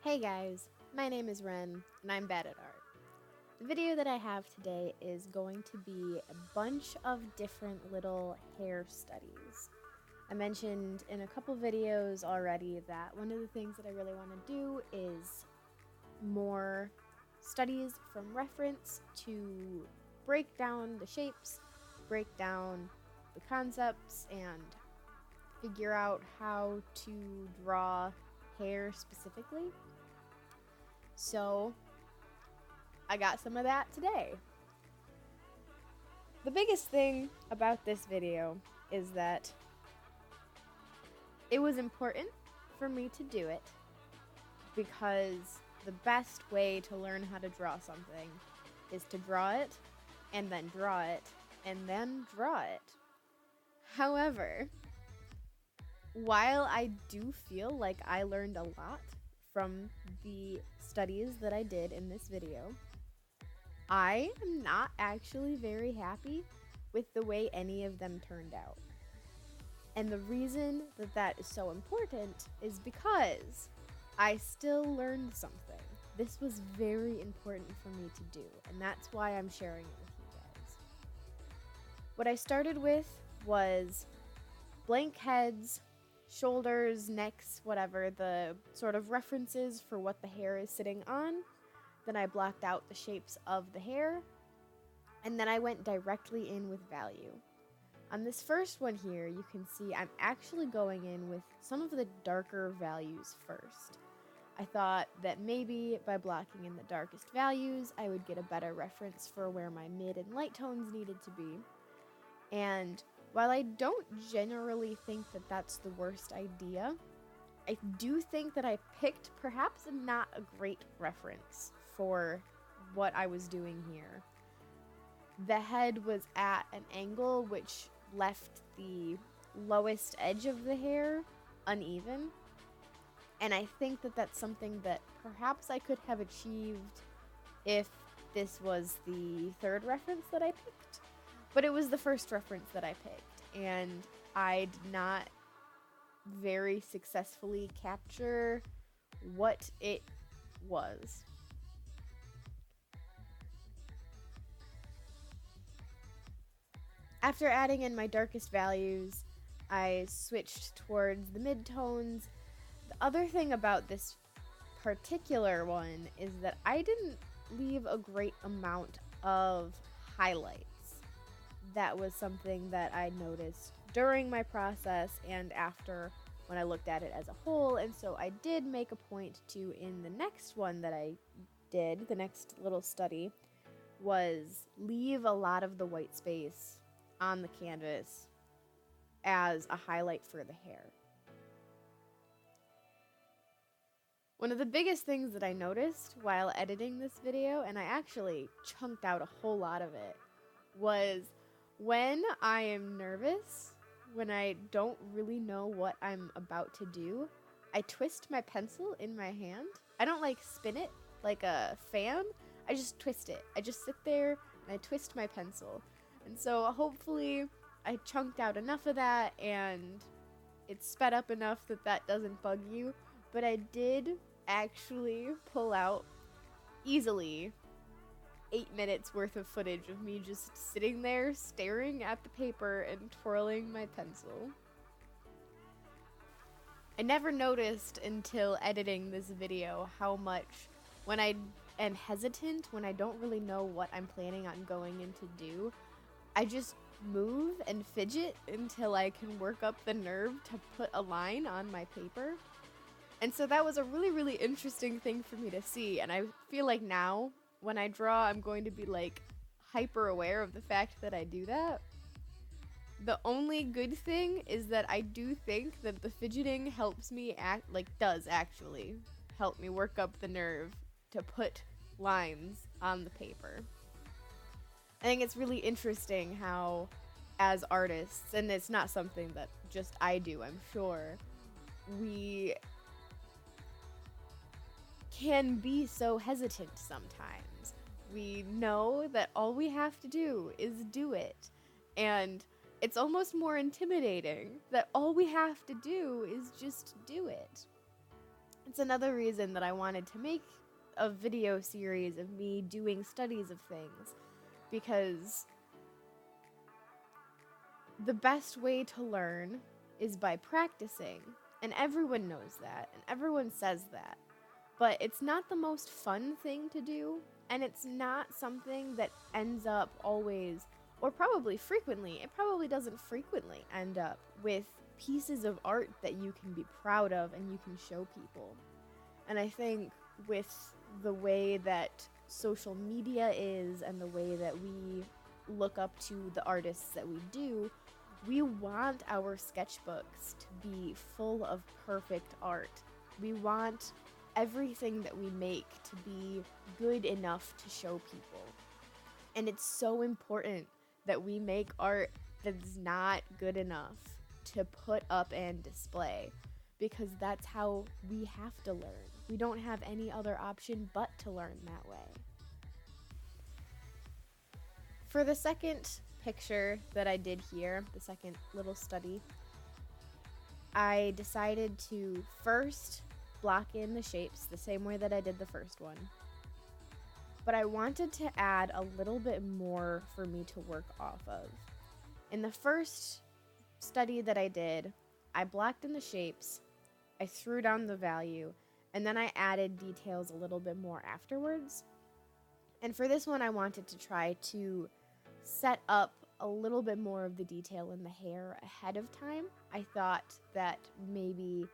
Hey guys, my name is Wren, and I'm bad at art. The video that I have today is going to be a bunch of different little hair studies. I mentioned in a couple videos already that one of the things that I really want to do is more studies from reference to break down the shapes, break down the concepts, and figure out how to draw hair specifically. So I got some of that today. The biggest thing about this video is that it was important for me to do it because the best way to learn how to draw something is to draw it and then draw it and then draw it. However, while I do feel like I learned a lot from the studies that I did in this video, I am not actually very happy with the way any of them turned out. And the reason that that is so important is because I still learned something. This was very important for me to do, and that's why I'm sharing it with you guys. What I started with was blank heads, shoulders, necks, whatever, the sort of references for what the hair is sitting on. Then I blocked out the shapes of the hair, and then I went directly in with value. On this first one here, you can see I'm actually going in with some of the darker values first. I thought that maybe by blocking in the darkest values, I would get a better reference for where my mid and light tones needed to be. And while I don't generally think that that's the worst idea, I do think that I picked perhaps not a great reference for what I was doing here. The head was at an angle which left the lowest edge of the hair uneven, and I think that that's something that perhaps I could have achieved if this was the third reference that I picked. But it was the first reference that I picked, and I did not very successfully capture what it was. After adding in my darkest values, I switched towards the midtones. The other thing about this particular one is that I didn't leave a great amount of highlights. That was something that I noticed during my process and after when I looked at it as a whole, and so I did make a point to, in the next one that I did, the next little study, was leave a lot of the white space on the canvas as a highlight for the hair. One of the biggest things that I noticed while editing this video, and I actually chunked out a whole lot of it, was when I am nervous, when I don't really know what I'm about to do, I twist my pencil in my hand. I don't spin it like a fan. I just twist it. I just sit there and I twist my pencil. And so hopefully I chunked out enough of that and it's sped up enough that that doesn't bug you. But I did actually pull out easily 8 minutes worth of footage of me just sitting there staring at the paper and twirling my pencil. I never noticed until editing this video how much, when I am hesitant, when I don't really know what I'm planning on going in to do, I just move and fidget until I can work up the nerve to put a line on my paper. And so that was a really, really interesting thing for me to see, and I feel like now, when I draw, I'm going to be hyper aware of the fact that I do that. The only good thing is that I do think that the fidgeting helps me does actually help me work up the nerve to put lines on the paper. I think it's really interesting how, as artists, and it's not something that just I do, I'm sure, we can be so hesitant sometimes. We know that all we have to do is do it, and it's almost more intimidating that all we have to do is just do it. It's another reason that I wanted to make a video series of me doing studies of things, because the best way to learn is by practicing, and everyone knows that, and everyone says that. But it's not the most fun thing to do, and it's not something that ends up always, or probably frequently, it probably doesn't frequently end up with pieces of art that you can be proud of and you can show people. And I think with the way that social media is and the way that we look up to the artists that we do, we want our sketchbooks to be full of perfect art. We want everything that we make to be good enough to show people. And it's so important that we make art that's not good enough to put up and display, because that's how we have to learn. We don't have any other option but to learn that way. For the second picture that I did here, the second little study, I decided to first block in the shapes the same way that I did the first one. But I wanted to add a little bit more for me to work off of. In the first study that I did, I blocked in the shapes, I threw down the value, and then I added details a little bit more afterwards. And for this one, I wanted to try to set up a little bit more of the detail in the hair ahead of time. I thought that maybe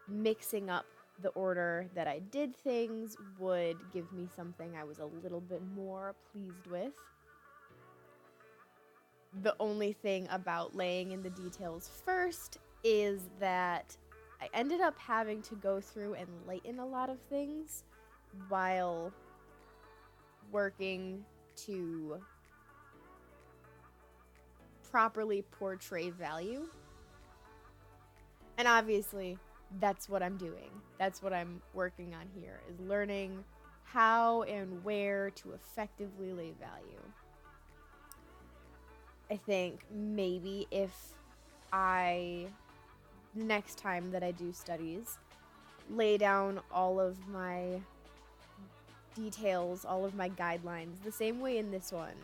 mixing up the order that I did things would give me something I was a little bit more pleased with. The only thing about laying in the details first is that I ended up having to go through and lighten a lot of things while working to properly portray value. And obviously, that's what I'm doing. That's what I'm working on here, is learning how and where to effectively lay value. I think maybe if next time that I do studies, lay down all of my details, all of my guidelines, the same way in this one,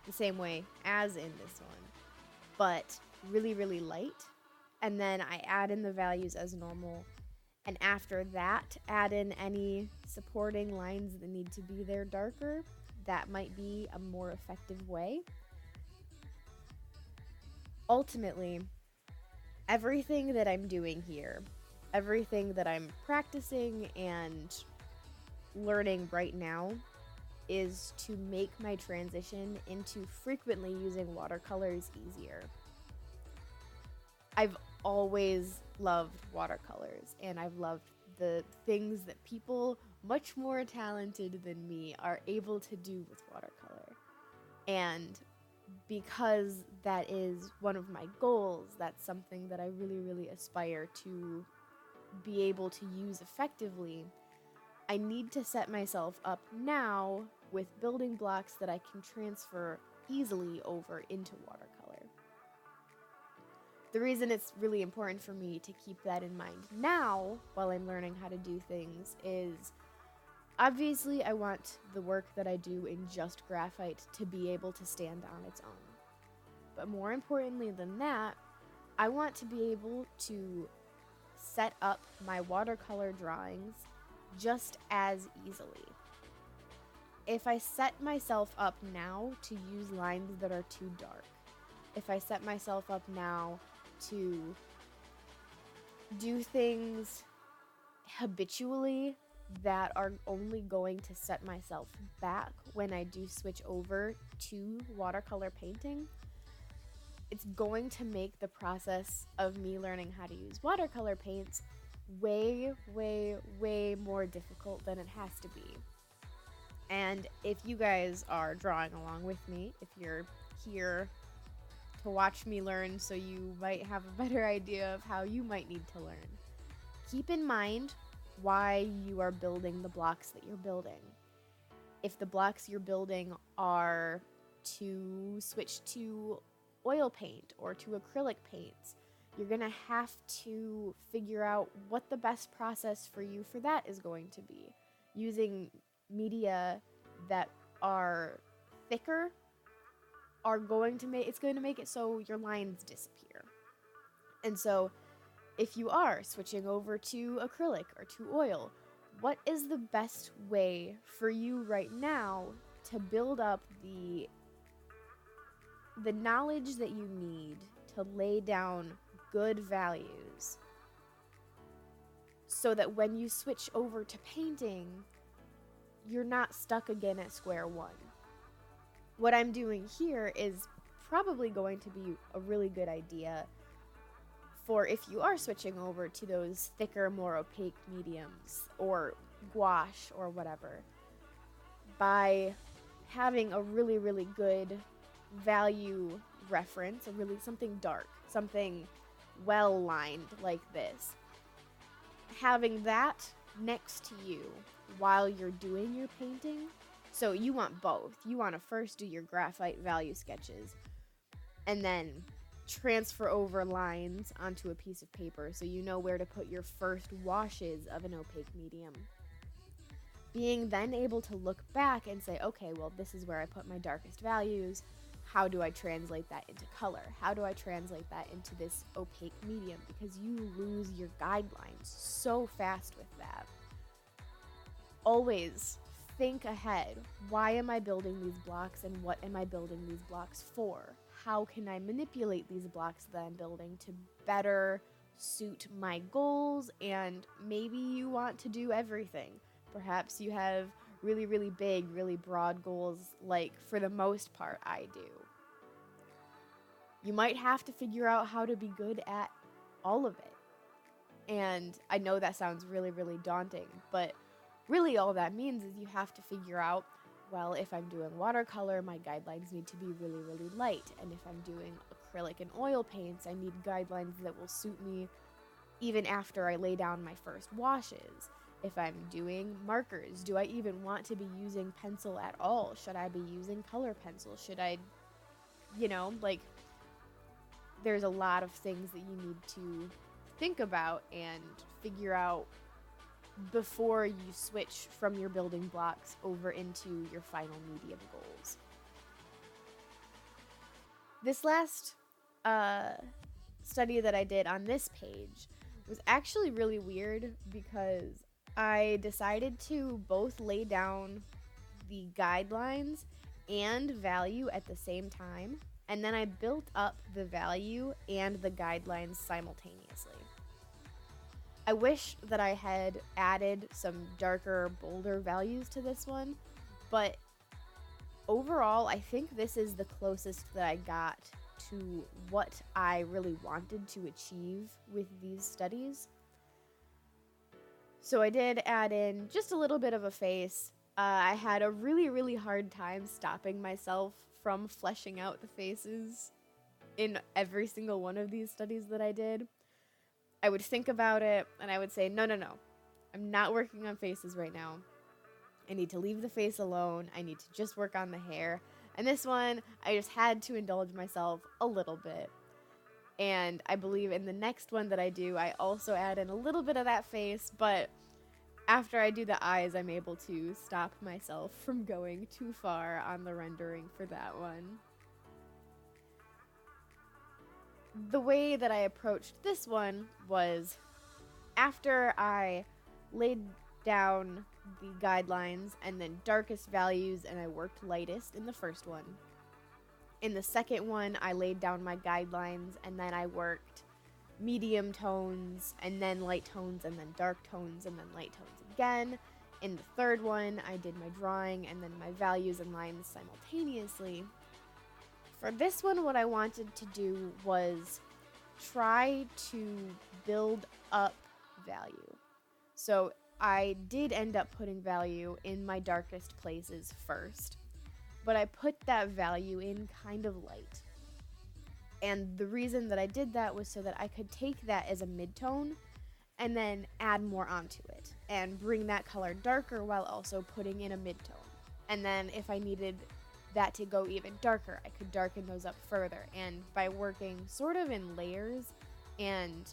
the same way as in this one, but really, really light. And then I add in the values as normal. And after that, add in any supporting lines that need to be there darker. That might be a more effective way. Ultimately, everything that I'm doing here, everything that I'm practicing and learning right now, is to make my transition into frequently using watercolors easier. I've always loved watercolors, and I've loved the things that people much more talented than me are able to do with watercolor. And because that is one of my goals, that's something that I really, really aspire to be able to use effectively, I need to set myself up now with building blocks that I can transfer easily over into watercolor. The reason it's really important for me to keep that in mind now while I'm learning how to do things is, obviously I want the work that I do in just graphite to be able to stand on its own. But more importantly than that, I want to be able to set up my watercolor drawings just as easily. If I set myself up now to use lines that are too dark, if I set myself up now to do things habitually that are only going to set myself back when I do switch over to watercolor painting, it's going to make the process of me learning how to use watercolor paints way, way, way more difficult than it has to be. And if you guys are drawing along with me, if you're here to watch me learn so you might have a better idea of how you might need to learn, keep in mind why you are building the blocks that you're building. If the blocks you're building are to switch to oil paint or to acrylic paints, you're going to have to figure out what the best process for you for that is going to be. Using media that are thicker are going to make it so your lines disappear. And so if you are switching over to acrylic or to oil, what is the best way for you right now to build up the knowledge that you need to lay down good values so that when you switch over to painting, you're not stuck again at square one? What I'm doing here is probably going to be a really good idea for if you are switching over to those thicker, more opaque mediums or gouache or whatever, by having a really, really good value reference, something dark, something well lined like this. Having that next to you while you're doing your painting. So you want both. You want to first do your graphite value sketches and then transfer over lines onto a piece of paper so you know where to put your first washes of an opaque medium. Being then able to look back and say, okay, well, this is where I put my darkest values. How do I translate that into color? How do I translate that into this opaque medium? Because you lose your guidelines so fast with that. Always think ahead. Why am I building these blocks and what am I building these blocks for? How can I manipulate these blocks that I'm building to better suit my goals? And maybe you want to do everything. Perhaps you have really, really big, really broad goals, like for the most part I do. You might have to figure out how to be good at all of it. And I know that sounds really, really daunting, but really all that means is you have to figure out, well, if I'm doing watercolor, my guidelines need to be really, really light. And if I'm doing acrylic and oil paints, I need guidelines that will suit me even after I lay down my first washes. If I'm doing markers, do I even want to be using pencil at all? Should I be using color pencil? Should I, there's a lot of things that you need to think about and figure out before you switch from your building blocks over into your final medium goals. This last study that I did on this page was actually really weird because I decided to both lay down the guidelines and value at the same time, and then I built up the value and the guidelines simultaneously. I wish that I had added some darker, bolder values to this one, but overall, I think this is the closest that I got to what I really wanted to achieve with these studies. So I did add in just a little bit of a face. I had a really, really hard time stopping myself from fleshing out the faces in every single one of these studies that I did. I would think about it and I would say, no, I'm not working on faces right now. I need to leave the face alone. I need to just work on the hair. And this one, I just had to indulge myself a little bit. And I believe in the next one that I do, I also add in a little bit of that face, but after I do the eyes, I'm able to stop myself from going too far on the rendering for that one. The way that I approached this one was after I laid down the guidelines and then darkest values and I worked lightest in the first one. In the second one, I laid down my guidelines and then I worked medium tones and then light tones and then dark tones and then light tones again. In the third one, I did my drawing and then my values and lines simultaneously. For this one, what I wanted to do was try to build up value. So I did end up putting value in my darkest places first, but I put that value in kind of light. And the reason that I did that was so that I could take that as a midtone and then add more onto it and bring that color darker while also putting in a midtone. And then if I needed that to go even darker, I could darken those up further. And by working sort of in layers, And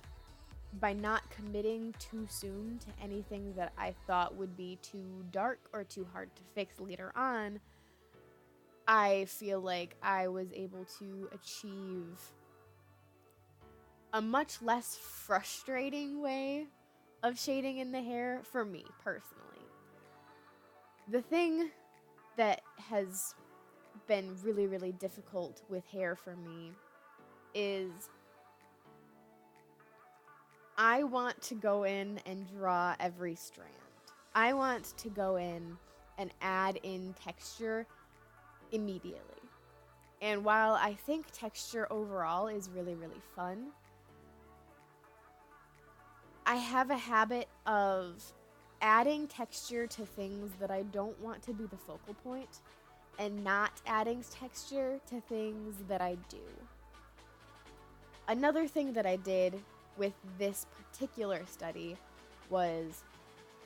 by not committing too soon to anything that I thought would be too dark or too hard to fix later on, I feel like I was able to achieve a much less frustrating way of shading in the hair for me personally. The thing that has been really, really difficult with hair for me is I want to go in and draw every strand. I want to go in and add in texture immediately. And while I think texture overall is really, really fun, I have a habit of adding texture to things that I don't want to be the focal point and not adding texture to things that I do. Another thing that I did with this particular study was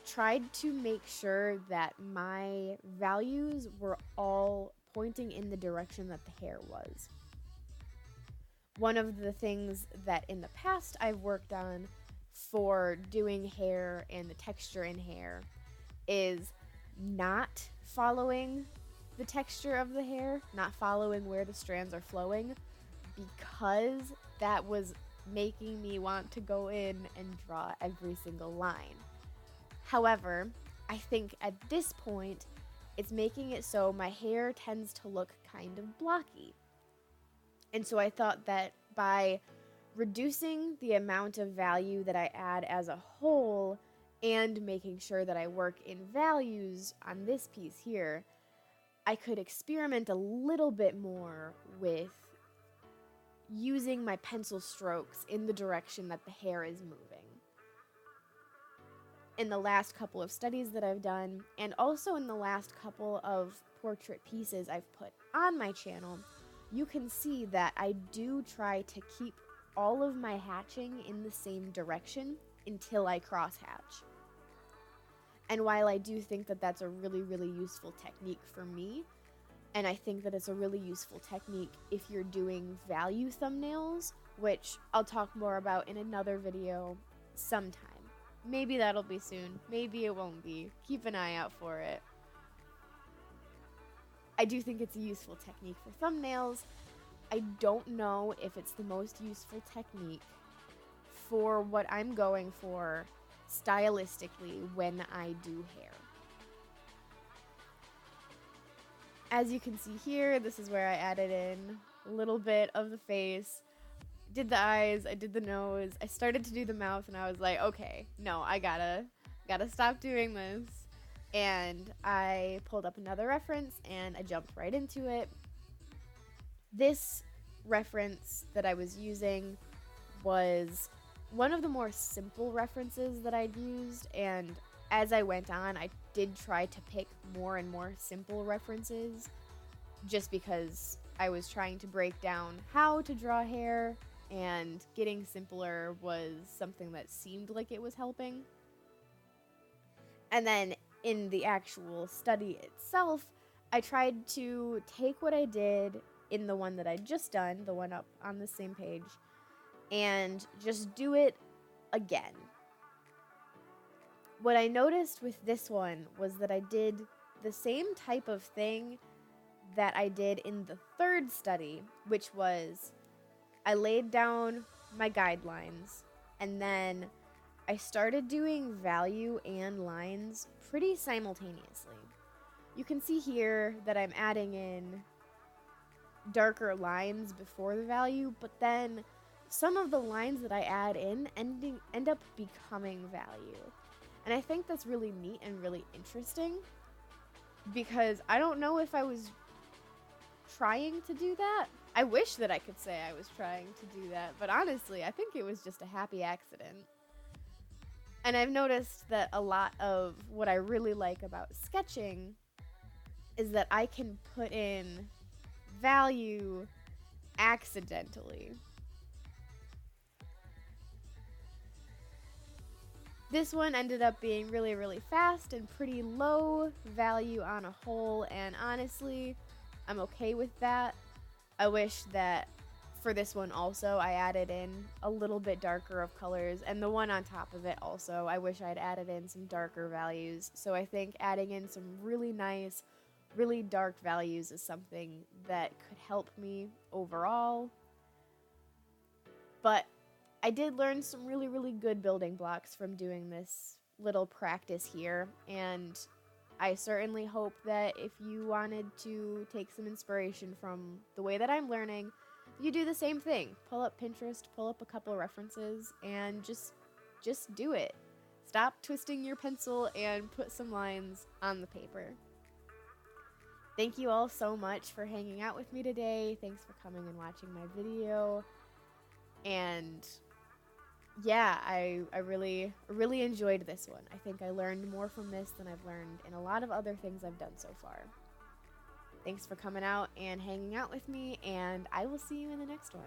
tried to make sure that my values were all pointing in the direction that the hair was. One of the things that in the past I've worked on for doing hair and the texture in hair is not following the texture of the hair, not following where the strands are flowing, because that was making me want to go in and draw every single line. However, I think at this point, it's making it so my hair tends to look kind of blocky. And so I thought that by reducing the amount of value that I add as a whole and making sure that I work in values on this piece here, I could experiment a little bit more with using my pencil strokes in the direction that the hair is moving. In the last couple of studies that I've done, and also in the last couple of portrait pieces I've put on my channel, you can see that I do try to keep all of my hatching in the same direction until I crosshatch. And while I do think that that's a really, really useful technique for me, and I think that it's a really useful technique if you're doing value thumbnails, which I'll talk more about in another video sometime. Maybe that'll be soon. Maybe it won't be. Keep an eye out for it. I do think it's a useful technique for thumbnails. I don't know if it's the most useful technique for what I'm going for stylistically when I do hair. As you can see here, this is where I added in a little bit of the face, did the eyes, I did the nose, I started to do the mouth, and I was like, okay, no, I gotta stop doing this. And I pulled up another reference and I jumped right into it. This reference that I was using was one of the more simple references that I'd used, and as I went on, I did try to pick more and more simple references just because I was trying to break down how to draw hair, and getting simpler was something that seemed like it was helping. And then in the actual study itself, I tried to take what I did in the one that I'd just done, the one up on the same page, and just do it again. What I noticed with this one was that I did the same type of thing that I did in the third study, which was I laid down my guidelines, and then I started doing value and lines pretty simultaneously. You can see here that I'm adding in darker lines before the value, but then some of the lines that I add in end up becoming value. And I think that's really neat and really interesting, because I don't know if I was trying to do that. I wish that I could say I was trying to do that, but honestly, I think it was just a happy accident. And I've noticed that a lot of what I really like about sketching is that I can put in value accidentally. This one ended up being really, really fast and pretty low value on a whole, and honestly, I'm okay with that. I wish that for this one also, I added in a little bit darker of colors, and the one on top of it also, I wish I'd added in some darker values. So I think adding in some really nice, really dark values is something that could help me overall. But I did learn some really, really good building blocks from doing this little practice here, and I certainly hope that if you wanted to take some inspiration from the way that I'm learning, you do the same thing. Pull up Pinterest, pull up a couple references, and just do it. Stop twisting your pencil and put some lines on the paper. Thank you all so much for hanging out with me today. Thanks for coming and watching my video. And yeah, I really enjoyed this one. I think I learned more from this than I've learned in a lot of other things I've done so far. Thanks for coming out and hanging out with me, and I will see you in the next one.